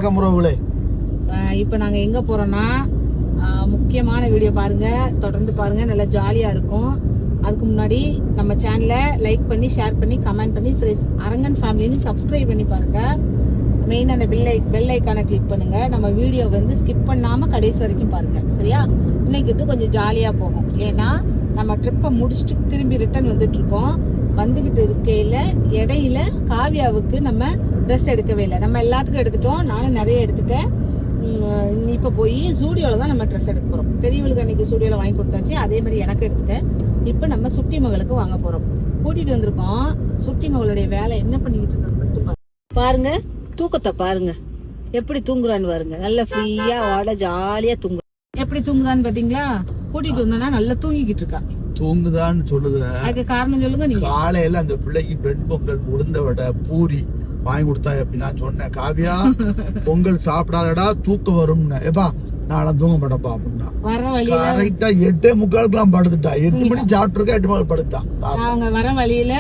வணக்கம் உறவுகளே. இப்போ நாங்க எங்க போறோம்னா முக்கியமான வீடியோ பாருங்க, தொடர்ந்து பாருங்க, நல்லா ஜாலியா இருக்கும். அதுக்கு முன்னாடி நம்ம சேனலை லைக் பண்ணி, ஷேர் பண்ணி, கமெண்ட் பண்ணி, அரங்கன் ஃபேமிலின்னு சப்ஸ்கிரைப் பண்ணி பாருங்க. மெயின் அந்த பெல் ஐக்கானை கிளிக் பண்ணுங்க. நம்ம வீடியோ வந்து ஸ்கிப் பண்ணாம கடைசி வரைக்கும் பாருங்க, சரியா? இன்னைக்கு இது கொஞ்சம் ஜாலியா போகும். ஏன்னா நம்ம ட்ரிப்பை முடிச்சுட்டு திரும்பி ரிட்டர்ன் வந்துட்டு இருக்கோம். வந்துகிட்டு இருக்கையில இடையில காவியாவுக்கு நம்ம ட்ரெஸ் எடுக்கவே இல்லை. நம்ம எல்லாத்துக்கும் எடுத்துட்டோம், நானும் நிறைய எடுத்துட்டேன். இப்போ போய் ஜூடியோல தான் நம்ம ட்ரெஸ் எடுக்க போறோம். பெரியவளுக்கு அன்னைக்கு ஜூடியோல வாங்கி கொடுத்தாச்சு, அதே மாதிரி எனக்கு எடுத்துட்டேன். இப்போ நம்ம சுட்டி மகளுக்கு வாங்க போறோம். கூட்டிட்டு வந்திருக்கோம். சுட்டி மகளுடைய வேலை என்ன பண்ணிக்கிட்டு இருக்காங்க பாருங்க. தூக்கத்தை பாருங்க, எப்படி தூங்குறான்னு பாருங்க. நல்ல ஃப்ரீயா வாட ஜாலியா தூங்குறா. எப்படி தூங்குதான்னு பாத்தீங்களா? கூட்டிட்டு வந்தோம்னா நல்லா தூங்கிக்கிட்டு இருக்கா. தூங்குதான்னு சொல்லுது. அதுக்கு காரணம் சொல்லுங்க நீங்க. காலையில அந்த பிள்ளைக்கு பெண் பொங்கல், உளுந்த வடை, பூரி வாங்கி கொடுத்தா எப்படி நான் சொன்னேன், காவியா பொங்கல் சாப்பிடாதடா தூக்கம் வரும்னு. ஏப்பா நான் தூங்க மாட்டேன்ப்பா அப்படின்னா வர வழியில கரெக்டா 8:45 படுத்துட்டா. 8 மணி சாப்பிட்டுருக்கா, 8 மணி படுத்தான். அவங்க வர வழியில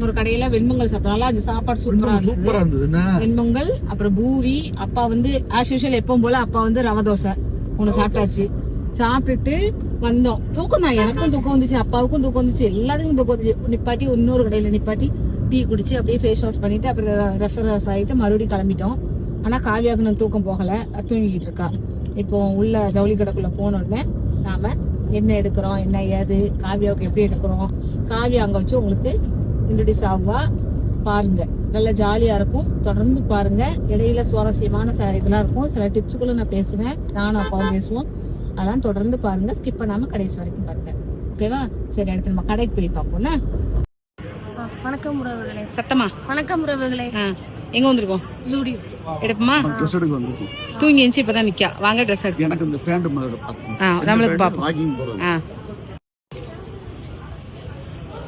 ஒரு கடையில வெண்பொங்கல் சாப்பிட்டாலும் அது சாப்பாடு சூப்பரா இருந்தது. வெண்பொங்கல், அப்புறம் பூரி. அப்பா வந்து ஆஸ் யூஷுவல் எப்பவும் போல அப்பா வந்து ரவை தோசை ஒண்ணு சாப்பிட்டாச்சு. சாப்பிட்டுட்டு வந்தோம். தூக்கம் தான், எனக்கும் தூக்கம் வந்துச்சு, அப்பாவுக்கும் தூக்கம் வந்துச்சு, எல்லாத்துக்கும் தூக்கம் வந்துச்சு. நிப்பாட்டி இன்னொரு கடையில நிப்பாட்டி டீ குடிச்சு அப்படியே ஃபேஸ் வாஷ் பண்ணிட்டு அப்புறம் ரெஃப்ரெஷ் ஆகிட்டு மறுபடியும் கிளம்பிட்டோம். ஆனா காவியாவுக்கு நான் தூக்கம் போகல, தூங்கிக்கிட்டு இருக்கா. இப்போ உள்ள ஜவுளி கடைக்குள்ள போனோடனே நாம என்ன எடுக்கிறோம், என்ன ஏது, காவியாவுக்கு எப்படி எடுக்கிறோம், காவியா அங்க வச்சு உங்களுக்கு இன்ட்ரடியூஸ் ஆகுவா. பாருங்க, நல்ல ஜாலியா இருக்கும். தொடர்ந்து பாருங்க. இடையில சுவாரஸ்யமான இதெல்லாம் இருக்கும். சில டிப்ஸுக்குள்ள நான் பேசுவேன், நானும் அப்பாவும் பேசுவோம். அதெல்லாம் தொடர்ந்து பாருங்க, ஸ்கிப் பண்ணாம கடைசி வரைக்கும் பாருங்க. ஓகேவா? சரி, அடுத்து நம்ம கடைக்கு போய் பார்ப்போம்னா. வணக்கம் உறவுகளே. சத்தமா வணக்கம் உறவுகளே. எங்க வந்திருக்கோம்? ஜூடியோ எடுப்போமா? ட்ரெஸ் எடுக்க வந்திருக்கோம். தூங்கி எழுந்து இப்பதான் நிக்கா. வாங்க ட்ரெஸ் எடுப்போம். எனக்கு இந்த பேண்ட் மாதிரி பாப்போம். நம்மளுக்கு பாப்போம். வாக்கிங் போறோம்.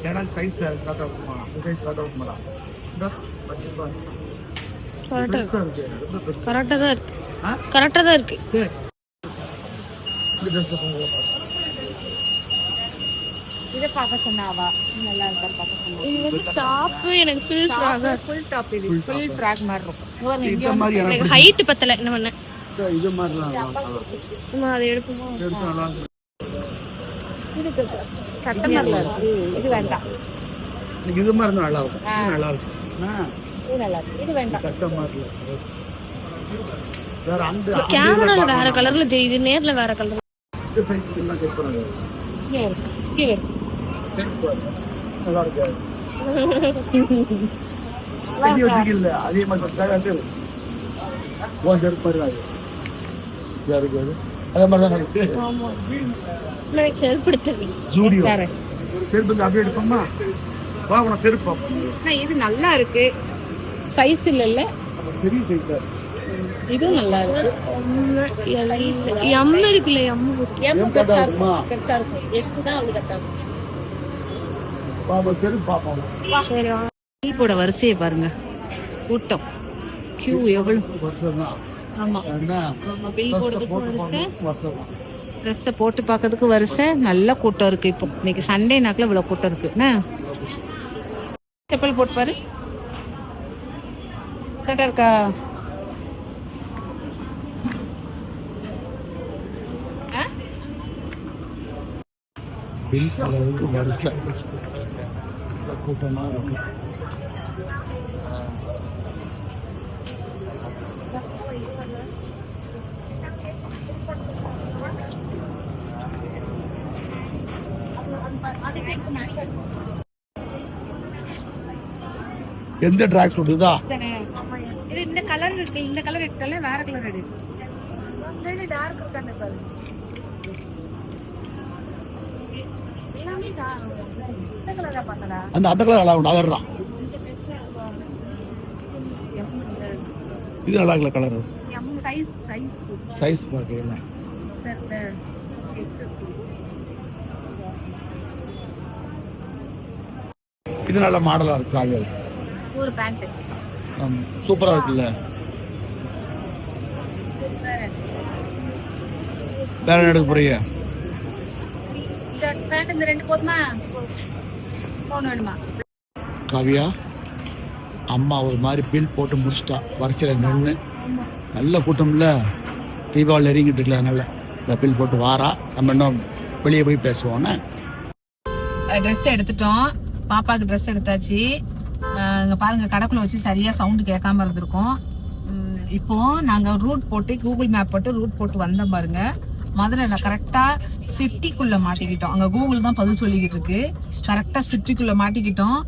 ஏடா சைஸ் கரெக்ட்டா இருக்குமா? சைஸ் கரெக்ட்டா இருக்குமா? கரெக்டா தான் இருக்கு. கரெக்டா தான் இருக்கு. சரி. இந்த ட்ரெஸ் போங்க. இத பாக்க சொன்னாவா? நல்லா இருக்கா பாக்க சொன்னா. இது வந்து டாப், எனக்கு ஃபுல் ஃப்ராக். ஃபுல் டாப் இது. ஃபுல் ஃப்ராக் மாதிரி இருக்கும். இந்த மாதிரி எனக்கு ஹைட் பத்தல. என்ன பண்ண? இது மாதிரிலாம் நம்ம அதை எடுப்போமா? எடுத்து நல்லா இருக்கு. இது சட்டமர்ல இருக்கு. இது வேண்டாம். இது மாதிரி இருந்தா நல்லா இருக்கும். இது நல்லா இருக்கும். இது நல்லா இருக்கு. இது வேண்டாம். சட்டமர்ல வேற அந்த கேமரால வேற கலர்ல தெரியுது, நேர்ல வேற கலர். சைஸ் எல்லாம் செக் பண்ணுங்க. இது நல்லா இருக்கு. இல்ல அதே மாதிரி வந்து ஓன் செருப்பு மாதிரி தான் இருக்கு. அதே மாதிரி தான் இருக்கு. ஆமா, எனக்கு செருப்பு எடுத்துருவீங்க. ஜூடியோ செருப்பு வந்து அப்படியே எடுப்போமா? வா உன செருப்பு பார்ப்போம். இது நல்லா இருக்கு. சைஸ் இல்ல, பெரிய சைஸா. இதுவும் நல்லா இருக்கு. எம் இருக்குல்ல, எம் பெருசா இருக்கும். எஸ் தான் அவளுக்கு கரெக்டா இருக்கும். செருப்பு பார்ப்போம். சரி. டீப்போட வரிசையை பாருங்க, கூட்டம், கியூ எவ்வளவு. வருஷம் தான். ஆமா, பில் போடுறதுக்கு வரிசை, வருஷம் ட்ரெஸ்ஸை போட்டு பார்க்கறதுக்கு வரிசை. நல்ல கூட்டம் இருக்கு. இப்போ இன்னைக்கு சண்டே நாக்கில் இவ்வளவு கூட்டம் இருக்கு. என்ன செப்பல் போட்டு பாரு, கரெக்டா இருக்கா? பில் போடுறதுக்கு வரிசை கூட்டமாக இருக்கு. எந்த ட்ராக் சொல்லுதா? இது இந்த கலர் இருக்கு. இந்த கலர் எடுத்தால வேற கலர் எடு. டார்க் இருக்கானே பாரு. எல்லாமே இந்த கலரா பார்த்தடா. அந்த கலர் நல்லா உண்டு. அதர்தான் இது நல்லா இருக்கல கலர். எம் சைஸ் சைஸ் பார்க்கல. இது நல்ல மாடலா இருக்கு. காவியா ஒரு பேண்ட் சூப்பரா இருக்குல்ல. வேற எடுக்க போறீங்க? இந்த பேண்ட் இந்த ரெண்டு போதுமா? போன் வேணுமா? காவியா அம்மா ஒரு மாதிரி பில் போட்டு முடிச்சிட்டா. வரிசையில நின்று நல்ல கூட்டம்ல தீபாவளி நெருங்கிட்டு இருக்கலாங்கல்ல இந்த பில் போட்டு வாரா நம்ம இன்னும் வெளியே போய் பேசுவோன்னு. ட்ரெஸ் எடுத்துட்டோம், பாப்பாக்கு ட்ரெஸ் எடுத்தாச்சு. இங்க பாருங்க கடைக்குள்ள வச்சு சரியா சவுண்டு கேட்காம இருந்திருக்கும். இப்போ நாங்க ரூட் போட்டு கூகுள் மேப் போட்டு ரூட் போட்டு வந்தோம் பாருங்க. மதுரையில கரெக்டா சிட்டிக்குள்ள மாட்டிக்கிட்டோம். அங்க கூகுள் தான் பதில் சொல்லிக்கிட்டு இருக்கு. கரெக்டா சிட்டிக்குள்ள மாட்டிக்கிட்டோம்.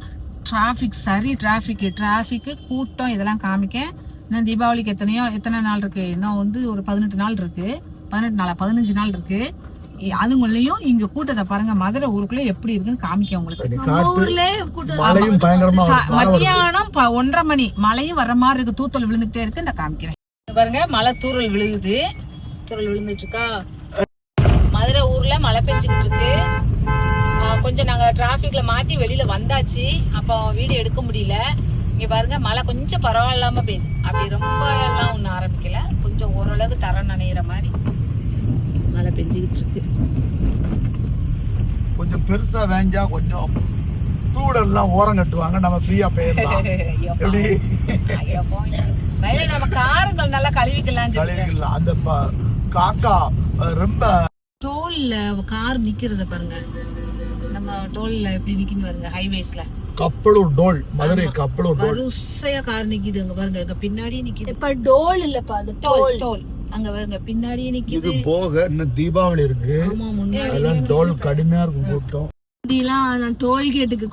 டிராபிக் சரி, டிராபிக் கூட்டம் இதெல்லாம் காமிக்க. இன்னும் தீபாவளிக்கு எத்தனை நாள் இருக்கு? இன்னும் வந்து ஒரு 18 நாள் இருக்கு. 15 நாள் இருக்கு. அதுங்களையும் இங்க கூட்டத்தை பாருங்க. மதுரை ஊருக்குள்ள எப்படி இருக்குன்னு காமிக்க உங்களுக்கு. மத்தியானம் 1:30 மணி மழையும் வர்ற மாதிரி இருக்கு. தூத்தல் விழுந்துட்டே இருக்கு. இந்த காமிக்கிறேன் பாருங்க. மழை தூரல் விழுகுது. தூரல் விழுந்துட்டு இருக்கா. மதுரை ஊர்ல மழை பெஞ்சுக்கிட்டு இருக்கு. கொஞ்சம் நாங்க டிராபிக்ல மாட்டி வெளியில வந்தாச்சு. அப்போ வீடியோ எடுக்க முடியல. இங்க பாருங்க மழை கொஞ்சம் பரவாயில்லாம பெய்யுது. அப்படி ரொம்ப எல்லாம் ஒன்னும் ஆரம்பிக்கல. கொஞ்சம் ஓரளவு தரம் நனைகிற மாதிரி மழை பெஞ்சுக்கிட்டு இருக்கு. கொஞ்சம் பெருசா வேஞ்சா கொஞ்சம் டூடர்லாம் ஓரம் கட்டுவாங்க. நம்ம ஃப்ரீயா போயிடலாம். எப்படி நம்ம காருங்கள் நல்லா கழுவிக்கலாம். அந்த காக்கா ரொம்ப டோல்ல கார் நிக்கிறத பாருங்க. நம்ம டோல்ல எப்படி நிக்குன்னு பாருங்க. ஹைவேஸ்ல கப்பலூர் டோல், மதுரை கப்பலூர் டோல் வரிசையா கார் நிக்குது. அங்க பாருங்க, அங்க பின்னாடியே நிக்குது. இப்ப டோல் இல்லப்பா, அது டோல். அங்க பாருங்க பின்னாடியே நிக்குது. இது போக இன்னும் தீபாவளி இருக்கு. அதெல்லாம் டோல் கடுமையா இருக்கும் கூட்டம். நான் டோல்கேட்டுக்கு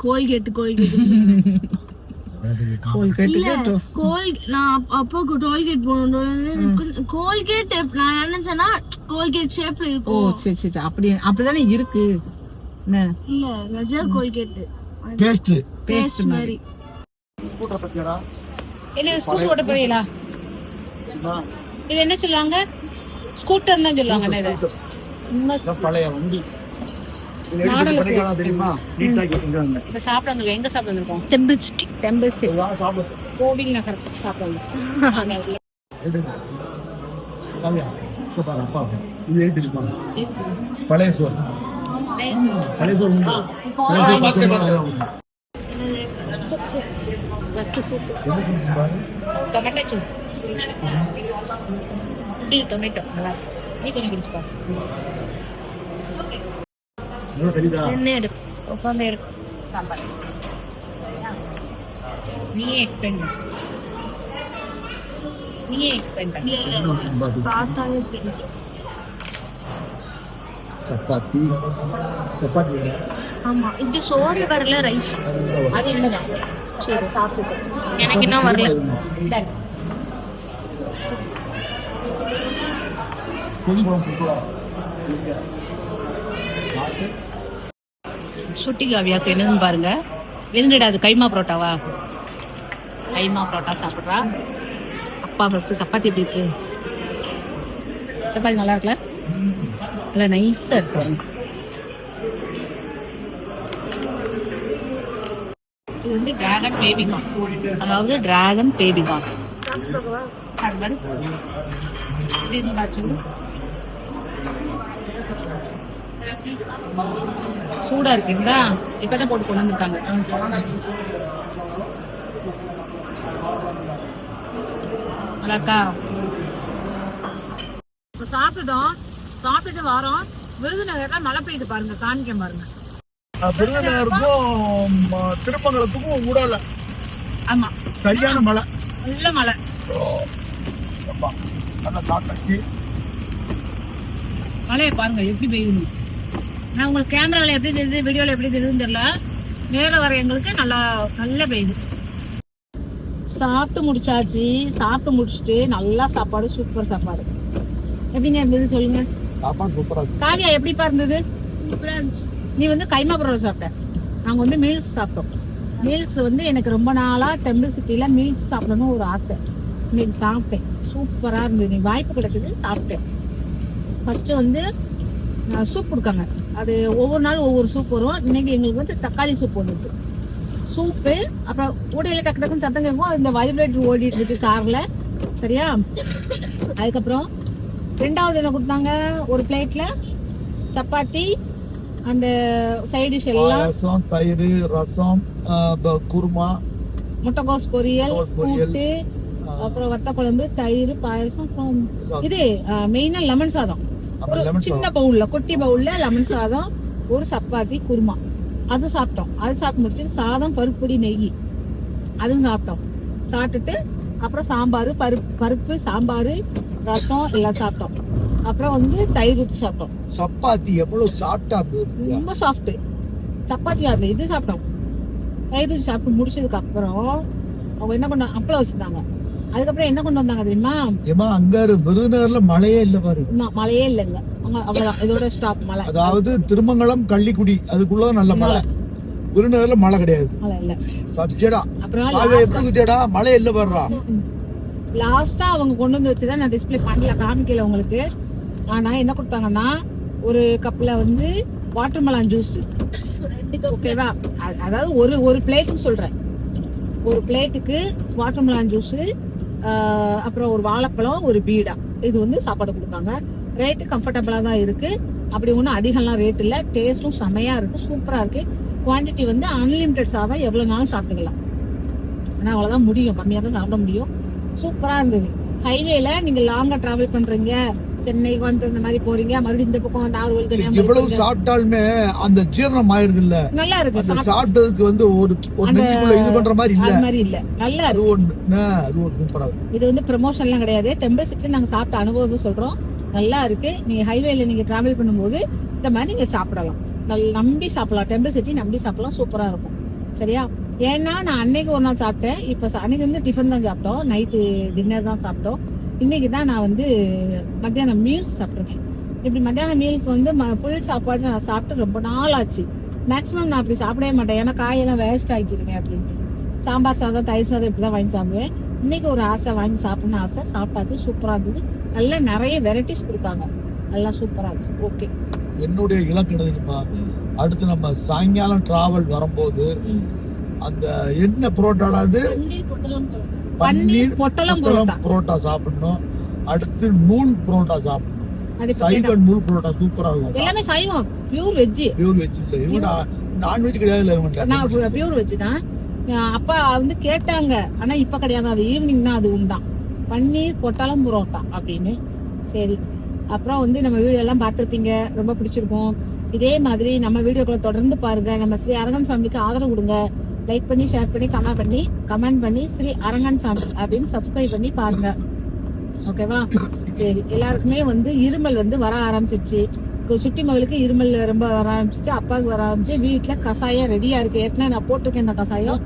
நான் அப்போ டோல்கேட் போகணும். கோல்கேட் நான் நினைச்சேன்னா கோல்கேட் ஷேப்ல இருக்கும். ஓ சரி சரி, அப்படிதானே இருக்கு. இல்ல ரஜா கோல்கேட் பேஸ்ட் மாதிரி. என்ன ஸ்கூட்டர் ஓட்ட போறீங்களா? இது என்ன சொல்லுவாங்க? ஸ்கூட்டர்னு சொல்லுவாங்க. இது பழைய வண்டி தெரியுமா? இப்ப சாப்பிட வந்துருக்கோம். எங்க சாப்பிட வந்திருக்கோம்? டெம்பிள் சிட்டி கோவில் நகர் சாப்பிட பழைய சோறு. டொமேட்டோ நீ கொஞ்சம் குடிச்சுப்பா. என்ன எடுக்கும் உட்காந்து எடுக்கும் சாம்பார் நீயே எக்ஸ்பிளைன் பண்ணு. பார்த்தாலே தெரியும். சப்பாத்தி ஆமா, இது சோறு வரல, ரைஸ். அது என்னதான்? சரி சாப்பிட்டு எனக்கு இன்னும் வரல. சுட்டி காவியாக்கு என்னன்னு பாருங்க. என்னடா அது கைமா பரோட்டாவா? கைமா பரோட்டா சாப்பிட்றா. அப்பா ஃபர்ஸ்ட் சப்பாத்தி எப்படி இருக்கு? சப்பாத்தி நல்லா இருக்குல்ல? நல்லா நைஸா இருக்கு. இது வந்து டிராகன் பேபிகான், அதாவது டிராகன் பேபிகான். சூடா இருக்குங்களா? இப்பதான் போட்டு கொண்டு வந்துருக்காங்க. நல்லாக்கா சாப்பிட்டுட்டோம். சாப்பிட்டு வரோம். விருதுநகர்ல மழை பெய்யுது பாருங்க. காணிக்க பாருங்க. விருதுநகருக்கும் திருப்பங்கலத்துக்கும் ஊடல. ஆமா, சரியான மழை, நல்ல மழை. மழையை பாருங்க எப்படி பெய்யுது. நான் உங்களுக்கு கேமரால எப்படி தெரியுது, வீடியோல எப்படி தெரியுதுன்னு தெரியல. நேரம் வர எங்களுக்கு நல்லா பெய்யுது. சாப்பிட்டு முடிச்சாச்சு. சாப்பிட்டு முடிச்சுட்டு நல்லா சாப்பாடு, சூப்பர் சாப்பாடு. எப்படிங்க இருந்தது சொல்லுங்க. காவியா எப்படிப்பா இருந்தது? நீ வந்து கைமா பரோட்டா சாப்பிட்ட, நாங்க வந்து மீல்ஸ் சாப்பிட்டோம். மீல்ஸ் வந்து எனக்கு ரொம்ப நாளா டெம்பிள் சிட்டில மீல்ஸ் சாப்பிடணும் ஒரு ஆசை. இன்னைக்கு சாப்பிட்டேன். சூப்பரா இருந்தது. நீ வாய்ப்பு கிடைச்சது சாப்பிட்டேன். ஃபர்ஸ்ட் வந்து சூப் கொடுக்காங்க. அது ஒவ்வொரு நாளும் ஒவ்வொரு சூப் வரும். இன்னைக்கு எங்களுக்கு வந்து தக்காளி சூப் வந்துச்சு. சூப்பு, அப்புறம் ஊடையில டக்கு டக்குன்னு சத்தம் கேட்கும். இந்த வைப்ரேட்டர் ஓடிட்டு இருக்கு கார்ல. சரியா? அதுக்கப்புறம் ரெண்டாவது என்ன கொடுத்தாங்க? ஒரு பிளேட்ல சப்பாத்தி, அந்த சைடு டிஷ் எல்லாம், தயிர், ரசம், குருமா, முட்டைகோஸ் பொரியல், கூட்டு, அப்புறம் வத்த குழம்பு, தயிர், பாயசம், அப்புறம் இது மெயினா லெமன் சாதம். ஒரு சின்ன பவுல்ல, குட்டி பவுல்ல லெமன் சாதம், ஒரு சப்பாத்தி, குருமா, அது சாப்பிட்டோம். அது சாப்பிட்டு முடிச்சுட்டு சாதம், பருப்புடி, நெய் அதுவும் சாப்பிட்டோம். சாப்பிட்டுட்டு அப்புறம் சாம்பார், பருப்பு சாம்பார், ரசம் எல்லாம் சாப்பிட்டோம். அப்புறம் வந்து தயிர் ஊற்றி சாப்பிட்டோம். சப்பாத்தி எவ்வளவு சாப்பிட்டா ரொம்ப சாஃப்ட் சப்பாத்தி. அதுல இது சாப்பிட்டோம். தயிர் ஊற்றி சாப்பிட்டு முடிச்சதுக்கு அப்புறம் அவங்க என்ன கொண்டு அப்பளம் வச்சிருந்தாங்க. அதுக்கப்புறம் என்ன கொண்டு வந்தாங்க தெரியுமா? ஏமா அங்க விருதுநகர்ல மழையே இல்ல பாரு. மழையே இல்லைங்க அங்க, அவ்வளவுதான், இதோட ஸ்டாப் மழை. அதாவது திருமங்கலம், கள்ளிக்குடி அதுக்குள்ள நல்ல மழை. விருதுநகர்ல மழை கிடையாது. மழை இல்ல. சப்ஜடா அப்புறம் மழை இல்ல பாருடா. லாஸ்டா அவங்க கொண்டு வந்து வச்சுதான் நான் டிஸ்பிளே பண்ணல, காமிக்கல உங்களுக்கு. ஆனா என்ன கொடுத்தாங்கன்னா ஒரு கப்ல வந்து வாட்டர்மெலன் ஜூஸ், ஓகேவா? அதாவது ஒரு பிளேட்டுக்கு சொல்றேன், ஒரு பிளேட்டுக்கு வாட்டர்மெலன் ஜூஸ், அப்புறம் ஒரு வாழைப்பழம், ஒரு பீடா, இது வந்து சாப்பாடு கொடுக்காங்க. ரேட்டு கம்ஃபர்டபுளா தான் இருக்கு. அப்படி ஒன்றும் அதிகம்லாம் ரேட் இல்லை. டேஸ்ட்டும் செமையா இருக்கு, சூப்பரா இருக்கு. குவான்டிட்டி வந்து அன்லிமிட்டட் சாதம் எவ்வளவு நாளும் சாப்பிட்டுக்கலாம். ஆனா அவ்வளவுதான் முடியும், கம்மியா தான் சாப்பிட முடியும். சூப்பரா இருந்தது. ஹைவேல நீங்க லாங்கா டிராவல் பண்றீங்க, சென்னை, கோயம்புத்தூர் இந்த மாதிரி போறீங்க, மறுபடியும் இந்த பக்கம் நாகர்கோவில், கன்னியாகுமரி, எவ்வளவு சாப்பிட்டாலுமே அந்த ஜீரணம் ஆயிருது இல்ல. நல்லா இருக்கு. சாப்பிட்டதுக்கு வந்து ஒரு நெஞ்சுக்குள்ள இது பண்ற மாதிரி இல்ல, அது மாதிரி இல்ல, நல்லா இருக்கு. அது ஒரு சூப்பரா இருக்கு. இது வந்து ப்ரமோஷன்லாம் கிடையாது, டெம்பிள் சிட்டில நாங்க சாப்பிட்ட அனுபவத்தை சொல்றோம். நல்லா இருக்கு. நீங்க ஹைவேல நீங்க டிராவல் பண்ணும்போது இந்த மாதிரி நீங்க சாப்பிடலாம், நம்பி சாப்பிடலாம். டெம்பிள் சிட்டி நம்பி சாப்பிடலாம், சூப்பரா இருக்கும். சரியா? ஏன்னா நான் அன்னைக்கு ஒரு நாள் சாப்பிட்டேன். இப்ப அன்னைக்கு வந்து டிஃபன் தான் சாப்பிட்டோம், நைட்டு டின்னர் தான் சாப்பிட்டோம். இன்னைக்கு தான் நான் வந்து மத்தியானம் மீல்ஸ் சாப்பிட்ருக்கேன். இப்படி மத்தியானம் மீல்ஸ் வந்து ஃபுல் சாப்பாடு நான் சாப்பிட்டு ரொம்ப நாள் ஆச்சு. மேக்ஸிமம் நான் அப்படி சாப்பிடவே மாட்டேன், ஏன்னா காயெல்லாம் வேஸ்ட் ஆக்கிடுவேன் அப்படின்ட்டு. சாம்பார் சாதம், தயிர் சாதம் இப்படிதான் வாங்கி சாப்பிடுவேன். இன்னைக்கு ஒரு ஆசை, வாங்கி சாப்பிடணும் ஆசை, சாப்பிட்டாச்சு. சூப்பரா இருந்தது. நல்லா நிறைய வெரைட்டிஸ் கொடுக்காங்க, நல்லா சூப்பரா இருந்துச்சு. ஓகே, என்னுடைய இலக்கு தெரியுமா? அடுத்து நம்ம சாயங்காலம் டிராவல் வரும்போது அந்த என்ன புரோட்டாடாது, பன்னீர் பொட்டலம் புரோட்டா சாப்பிடணும். அடுத்து நூல் புரோட்டா சாப்பிடணும். சைவம் நூல் புரோட்டா சூப்பரா இருக்கும். எல்லாமே சைவம், பியூர் வெஜ். பியூர் வெஜ் இல்ல, இவங்க நான்வெஜ் கிடையாது. நான் பியூர் வெஜ் தான். அப்பா வந்து கேட்டாங்க, ஆனா இப்ப கிடையாது, அது ஈவினிங் தான் அது உண்டான். பன்னீர் பொட்டலம் புரோட்டா அப்படின்னு. சரி, அப்புறம் வந்து நம்ம வீடியோ எல்லாம் பார்த்துருப்பீங்க, ரொம்ப பிடிச்சிருக்கும். இதே மாதிரி நம்ம வீடியோக்களை தொடர்ந்து பாருங்க. நம்ம ஸ்ரீ அரங்கன் ஃபேமிலிக்கு ஆதரவு கொடுங்க. லைக் பண்ணி, ஷேர் பண்ணி, கமெண்ட் பண்ணி ஸ்ரீ அரங்கன் ஃபேமிலி அப்படின்னு சப்ஸ்கிரைப் பண்ணி பாருங்க. ஓகேவா? சரி, எல்லாருக்குமே வந்து இருமல் வந்து வர ஆரம்பிச்சிருச்சு. சுட்டி மகளுக்கு இருமல் ரொம்ப வர ஆரம்பிச்சிச்சு, அப்பாவுக்கு வர ஆரம்பிச்சு. வீட்டுல கசாயம் ரெடியா இருக்கு. ஏற்கனவே நான் போட்டிருக்கேன், இந்த கசாயம்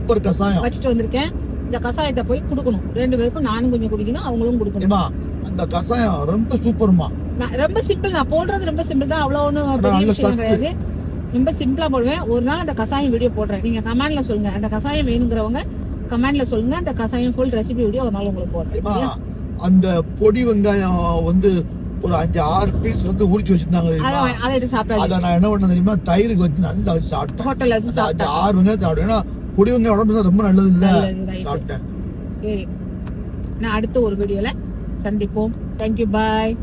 வச்சுட்டு வந்திருக்கேன். இந்த கசாயத்தை போய் குடுக்கணும் 2 பேருக்கும். நானும் கொஞ்சம் குடிக்கணும், அவங்களும் குடுக்கணும். அந்த கசாயம் ரொம்ப சூப்பர்மா, ரொம்ப சிம்பிள். நான் போடுறது ரொம்ப சிம்பிள் தான், அவ்வளவு ஒன்றும் பெரிய விஷயம் கிடையாது. ரொம்ப சிம்பிளா போடுவேன். ஒரு நாள் அந்த கசாயம் வீடியோ போடுறேன், நீங்க கமெண்ட்ல சொல்லுங்க. அந்த கசாயம் வேணுங்கிறவங்க கமெண்ட்ல சொல்லுங்க, அந்த கசாயம் ஃபுல் ரெசிபி வீடியோ ஒரு நாள் உங்களுக்கு போடுறேன். அந்த பொடி வெங்காயம் வந்து ஒரு 5-6 பீஸ் வந்து உரிச்சு வச்சிருந்தாங்க. அதை எடுத்து சாப்பிட்டாங்க. அதை நான் என்ன பண்ண தெரியுமா, தயிருக்கு வச்சு நல்லா வச்சு சாப்பிட்டேன். ஹோட்டல்ல வச்சு சாப்பிட்டேன். 6 வெங்காயம் சாப்பிட்டேன். ஏன்னா பொடி வெங்காயம் உடம்பு ரொம்ப நல்லது இல்ல, சாப்பிட்டேன். சரி, நான் அடுத்த ஒரு வீடியோல சந்திப்போம். தேங்க்யூ, பாய்.